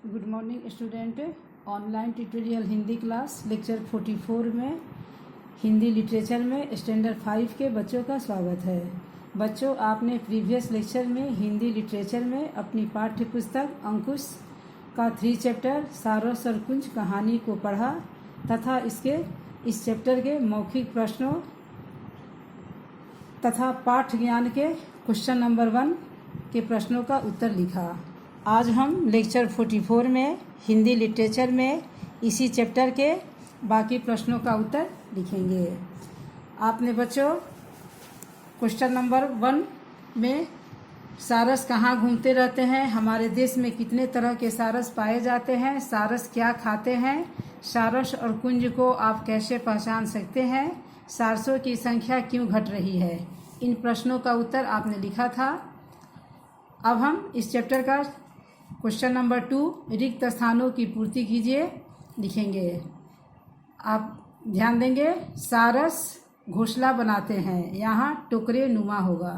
Good morning student. Online tutorial Hindi class lecture 44 में Hindi literature में standard 5 के बच्चों का स्वागत है। बच्चों, आपने प्रीवियस लेक्चर में हिंदी लिटरेचर में अपनी पाठ्य पुस्तक अंकुश का 3 चैप्टर सारस और कुंज कहानी को पढ़ा तथा इस चैप्टर के मौखिक प्रश्नों तथा पाठ ज्ञान के क्वेश्चन नंबर 1 के प्रश्नों का उत्तर लिखा। आज हम लेक्चर 44 में हिंदी लिटरेचर में इसी चैप्टर के बाकी प्रश्नों का उत्तर लिखेंगे। आपने बच्चों क्वेश्चन नंबर 1 में सारस कहाँ घूमते रहते हैं, हमारे देश में कितने तरह के सारस पाए जाते हैं, सारस क्या खाते हैं, सारस और कुंज को आप कैसे पहचान सकते हैं, सारसों की संख्या क्यों घट रही है, इन प्रश्नों का उत्तर आपने लिखा था। अब हम इस चैप्टर का क्वेश्चन नंबर 2 रिक्त स्थानों की पूर्ति कीजिए लिखेंगे। आप ध्यान देंगे, सारस घोंसला बनाते हैं, यहाँ टोकरे नुमा होगा।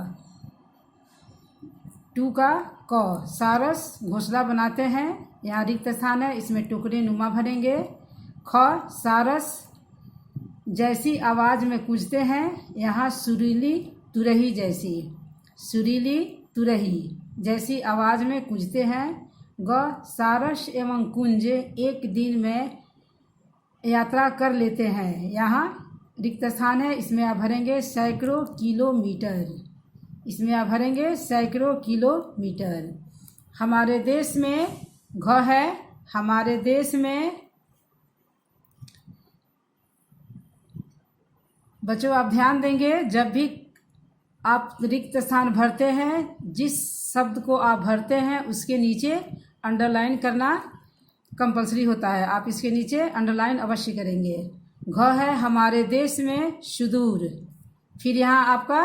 2 का क, सारस घोंसला बनाते हैं, यहाँ रिक्त स्थान है, इसमें टोकरे नुमा भरेंगे। ख, सारस जैसी आवाज़ में कूजते हैं, यहाँ सुरीली तुरही जैसी, सुरीली तुरही जैसी आवाज़ में कूजते हैं। ग, सारस एवं कुंज एक दिन में यात्रा कर लेते हैं, यहाँ रिक्त स्थान है, इसमें आप भरेंगे सैकड़ों किलोमीटर, इसमें आप भरेंगे सैकड़ों किलोमीटर। हमारे देश में घ है, हमारे देश में बच्चों आप ध्यान देंगे, जब भी आप रिक्त स्थान भरते हैं, जिस शब्द को आप भरते हैं उसके नीचे अंडरलाइन करना कंपलसरी होता है, आप इसके नीचे अंडरलाइन अवश्य करेंगे। घ है, हमारे देश में सुदूर, फिर यहाँ आपका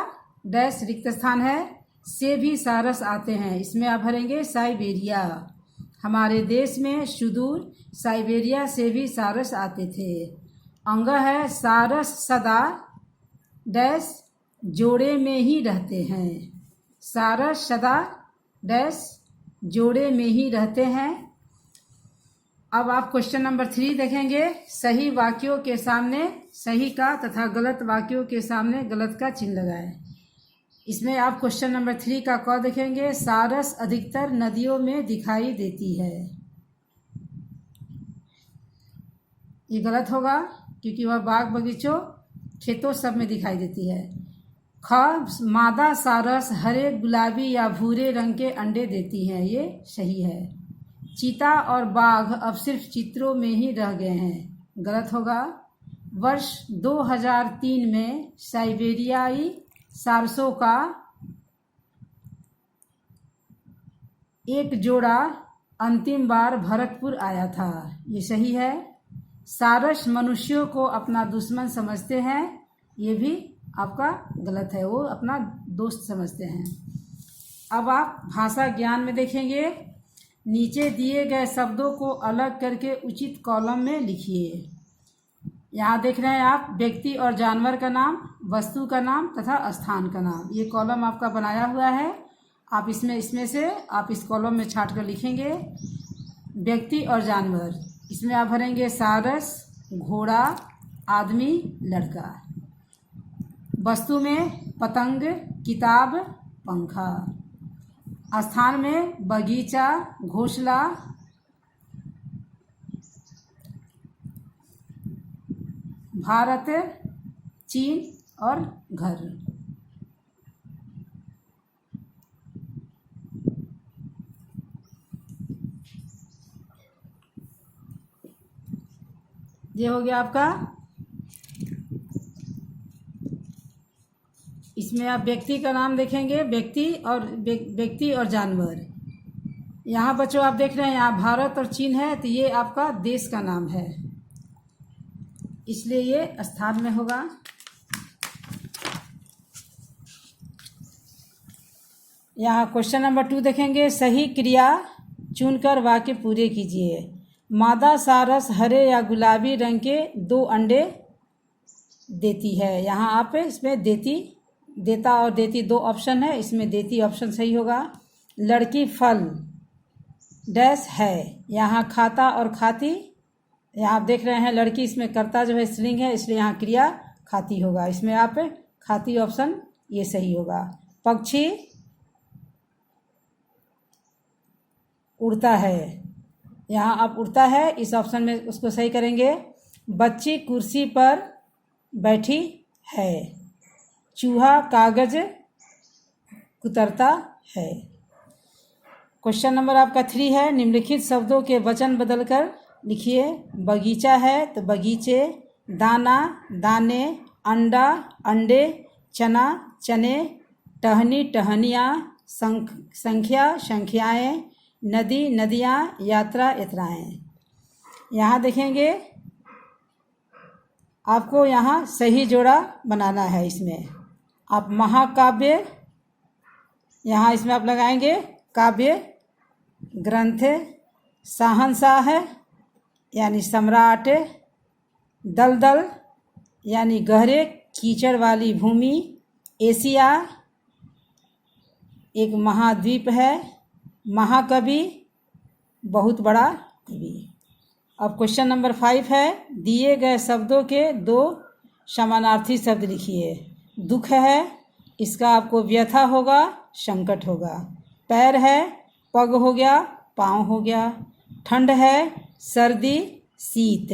डैश रिक्त स्थान है, से भी सारस आते हैं, इसमें आप भरेंगे साइबेरिया। हमारे देश में सुदूर साइबेरिया से भी सारस आते थे। अंग है, सारस सदा डैश जोड़े में ही रहते हैं, सारस सदा डैश जोड़े में ही रहते हैं। अब आप क्वेश्चन नंबर 3 देखेंगे, सही वाक्यों के सामने सही का तथा गलत वाक्यों के सामने गलत का चिन्ह लगाएं। इसमें आप क्वेश्चन नंबर 3 का क देखेंगे, सारस अधिकतर नदियों में दिखाई देती है, ये गलत होगा क्योंकि वह बाग बगीचों खेतों सब में दिखाई देती है। ख, मादा सारस हरे गुलाबी या भूरे रंग के अंडे देती हैं, ये सही है। चीता और बाघ अब सिर्फ चित्रों में ही रह गए हैं, गलत होगा। वर्ष 2003 में साइबेरियाई सारसों का एक जोड़ा अंतिम बार भरतपुर आया था, ये सही है। सारस मनुष्यों को अपना दुश्मन समझते हैं, ये भी आपका गलत है, वो अपना दोस्त समझते हैं। अब आप भाषा ज्ञान में देखेंगे, नीचे दिए गए शब्दों को अलग करके उचित कॉलम में लिखिए। यहाँ देख रहे हैं आप, व्यक्ति और जानवर का नाम, वस्तु का नाम तथा स्थान का नाम, ये कॉलम आपका बनाया हुआ है। आप इसमें से आप इस कॉलम में छाट कर लिखेंगे व्यक्ति और जानवर। इसमें आप भरेंगे सारस, घोड़ा, आदमी, लड़का। वस्तु में पतंग, किताब, पंखा। स्थान में बगीचा, घोंसला, भारत, चीन और घर। ये हो गया आपका। इसमें आप व्यक्ति का नाम देखेंगे, व्यक्ति और जानवर। यहाँ बच्चों आप देख रहे हैं, यहाँ भारत और चीन है, तो ये आपका देश का नाम है, इसलिए ये स्थान में होगा। यहाँ क्वेश्चन नंबर 2 देखेंगे, सही क्रिया चुनकर वाक्य पूरे कीजिए। मादा सारस हरे या गुलाबी रंग के 2 अंडे देती है, यहाँ आप इसमें देता और देती 2 ऑप्शन है, इसमें देती ऑप्शन सही होगा। लड़की फल डैश है। यहाँ खाता और खाती, यहाँ आप देख रहे हैं लड़की, इसमें कर्ता जो है स्त्रीलिंग है, इसलिए यहाँ क्रिया खाती होगा। इसमें आप खाती ऑप्शन ये सही होगा। पक्षी उड़ता है, यहाँ आप उड़ता है इस ऑप्शन में उसको सही करेंगे। बच्ची कुर्सी पर बैठी है। चूहा कागज कुतरता है। क्वेश्चन नंबर आपका 3 है। निम्नलिखित शब्दों के वचन बदलकर लिखिए। बगीचा है तो बगीचे, दाना दाने, अंडा अंडे, चना चने, टहनी टहनियाँ, संख्या संख्याएँ, नदी नदियाँ, यात्रा यात्राएँ। यहाँ देखेंगे आपको यहाँ सही जोड़ा बनाना है। इसमें आप महाकाव्य, यहाँ इसमें आप लगाएंगे काव्य, ग्रंथ, शहंशाह यानी सम्राट, दलदल यानी गहरे कीचड़ वाली भूमि, एशिया एक महाद्वीप है, महाकवि बहुत बड़ा कवि। अब क्वेश्चन नंबर 5 है। दिए गए शब्दों के 2 समानार्थी शब्द लिखिए। दुख है, इसका आपको व्यथा होगा, संकट होगा। पैर है, पग हो गया, पाँव हो गया। ठंड है, सर्दी शीत।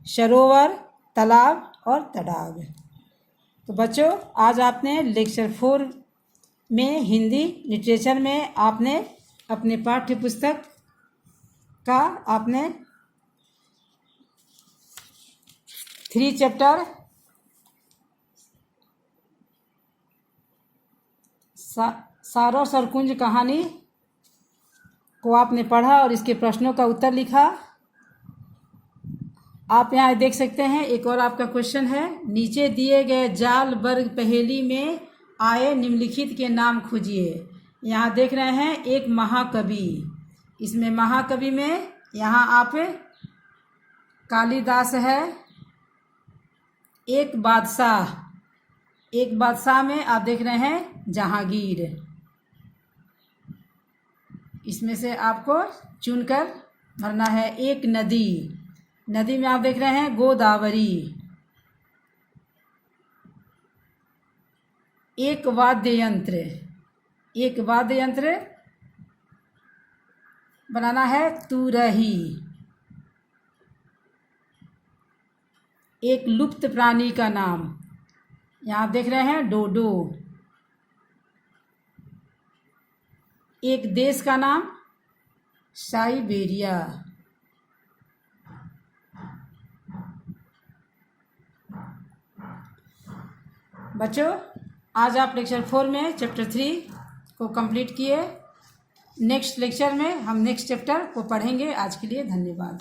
सरोवर तालाब और तड़ाग। तो बच्चों आज आपने लेक्चर 4 में हिंदी लिटरेचर में आपने अपने पाठ्य पुस्तक का आपने 3 चैप्टर सारस और कुंज कहानी को आपने पढ़ा और इसके प्रश्नों का उत्तर लिखा। आप यहाँ देख सकते हैं एक और आपका क्वेश्चन है। नीचे दिए गए जाल वर्ग पहेली में आए निम्नलिखित के नाम खोजिए। यहाँ देख रहे हैं एक महाकवि, इसमें महाकवि में यहाँ आप कालिदास है। एक बादशाह में आप देख रहे हैं जहांगीर। इसमें से आपको चुनकर भरना है। एक नदी में आप देख रहे हैं गोदावरी। एक वाद्य यंत्र बनाना है तुरही। एक लुप्त प्राणी का नाम, यहाँ आप देख रहे हैं डोडो। एक देश का नाम साइबेरिया। बच्चों आज आप लेक्चर 4 में चैप्टर 3 को कंप्लीट किए। नेक्स्ट लेक्चर में हम नेक्स्ट चैप्टर को पढ़ेंगे। आज के लिए धन्यवाद।